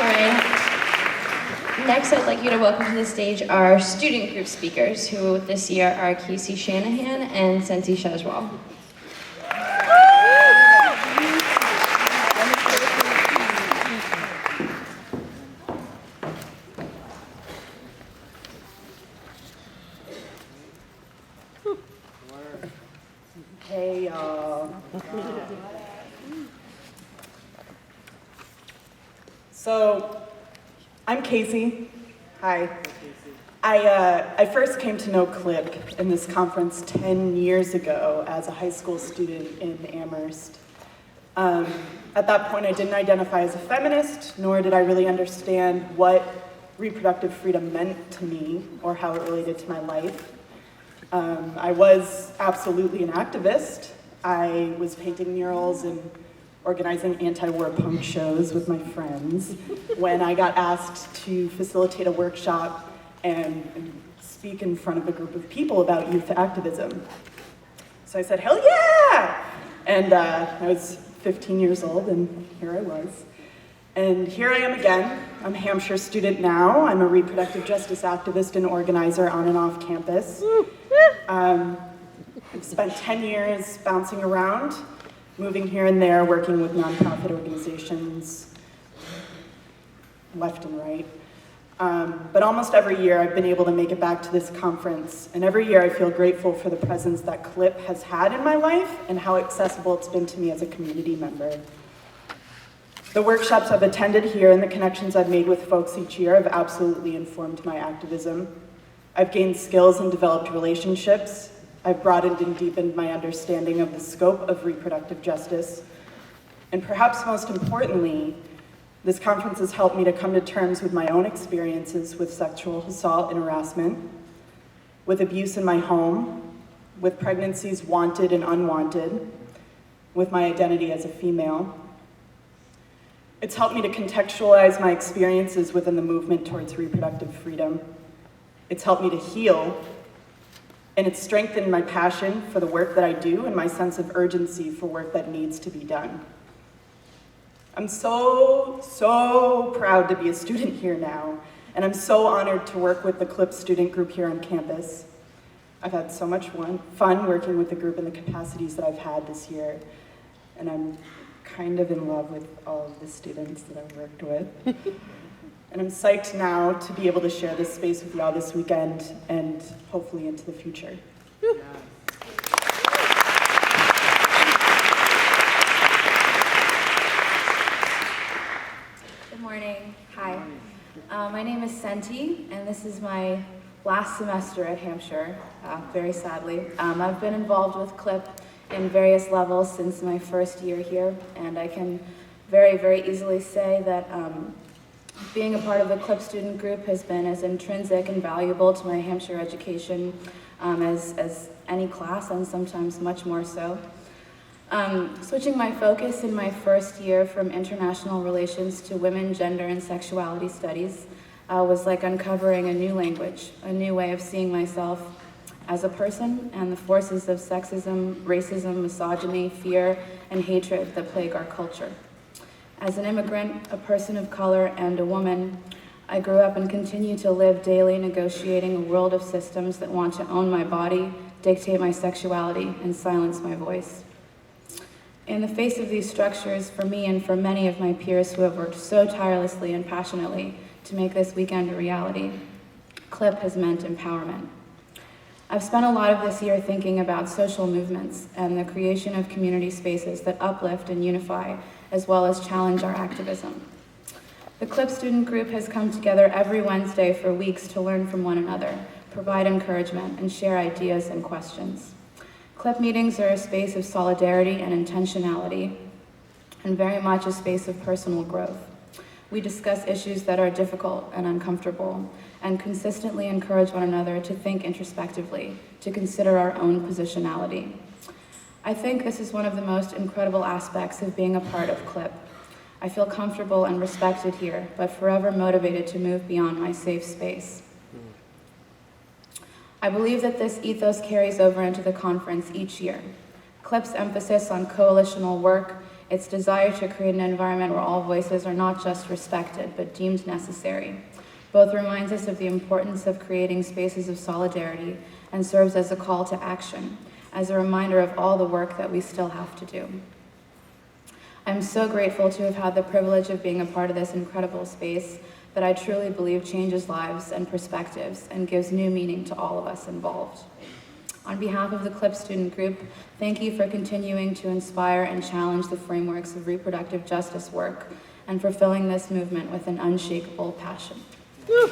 Ray. Next, I'd like you to welcome to the stage our student group speakers, who this year are Shanahan and Senti Sojwal. Hey, y'all. So, I'm Casey. Hi. I first came to know CLPP in this conference 10 years ago as a high school student in Amherst. At that point, I didn't identify as a feminist, nor did I really understand what reproductive freedom meant to me or how it related to my life. I was absolutely an activist. I was painting murals and organizing anti-war punk shows with my friends when I got asked to facilitate a workshop and speak in front of a group of people about youth activism. So I said, hell yeah! And I was 15 years old, and here I was. And here I am again. I'm a Hampshire student now. I'm a reproductive justice activist and organizer on and off campus. I've spent 10 years bouncing around, moving here and there, working with nonprofit organizations, left and right. But almost every year I've been able to make it back to this conference, and every year I feel grateful for the presence that CLPP has had in my life and how accessible it's been to me as a community member. The workshops I've attended here and the connections I've made with folks each year have absolutely informed my activism. I've gained skills and developed relationships. I've broadened and deepened my understanding of the scope of reproductive justice. And perhaps most importantly, this conference has helped me to come to terms with my own experiences with sexual assault and harassment, with abuse in my home, with pregnancies wanted and unwanted, with my identity as a female. It's helped me to contextualize my experiences within the movement towards reproductive freedom. It's helped me to heal, and it's strengthened my passion for the work that I do and my sense of urgency for work that needs to be done. I'm so proud to be a student here now, and I'm so honored to work with the CLPP student group here on campus. I've had so much fun working with the group in the capacities that I've had this year, and I'm kind of in love with all of the students that I've worked with. And I'm psyched now to be able to share this space with y'all this weekend and hopefully into the future. Good morning. Hi. My name is Senti, and this is my last semester at Hampshire, very sadly. I've been involved with CLPP in various levels since my first year here, and I can very easily say that being a part of the CLPP student group has been as intrinsic and valuable to my Hampshire education as any class, and sometimes much more so. Switching my focus in my first year from international relations to women, gender, and sexuality studies was like uncovering a new language, a new way of seeing myself as a person and the forces of sexism, racism, misogyny, fear, and hatred that plague our culture. As an immigrant, a person of color, and a woman, I grew up and continue to live daily negotiating a world of systems that want to own my body, dictate my sexuality, and silence my voice. In the face of these structures, for me and for many of my peers who have worked so tirelessly and passionately to make this weekend a reality, CLPP has meant empowerment. I've spent a lot of this year thinking about social movements and the creation of community spaces that uplift and unify, as well as challenge our activism. The CLPP student group has come together every Wednesday for weeks to learn from one another, provide encouragement, and share ideas and questions. CLPP meetings are a space of solidarity and intentionality, and very much a space of personal growth. We discuss issues that are difficult and uncomfortable, and consistently encourage one another to think introspectively, to consider our own positionality. I think this is one of the most incredible aspects of being a part of CLPP. I feel comfortable and respected here, but forever motivated to move beyond my safe space. I believe that this ethos carries over into the conference each year. CLPP's emphasis on coalitional work its desire to create an environment where all voices are not just respected, but deemed necessary. Both reminds us of the importance of creating spaces of solidarity and serves as a call to action, as a reminder of all the work that we still have to do. I'm so grateful to have had the privilege of being a part of this incredible space that I truly believe changes lives and perspectives and gives new meaning to all of us involved. On behalf of the CLIP student group, thank you for continuing to inspire and challenge the frameworks of reproductive justice work and for filling this movement with an unshakable passion. Woo.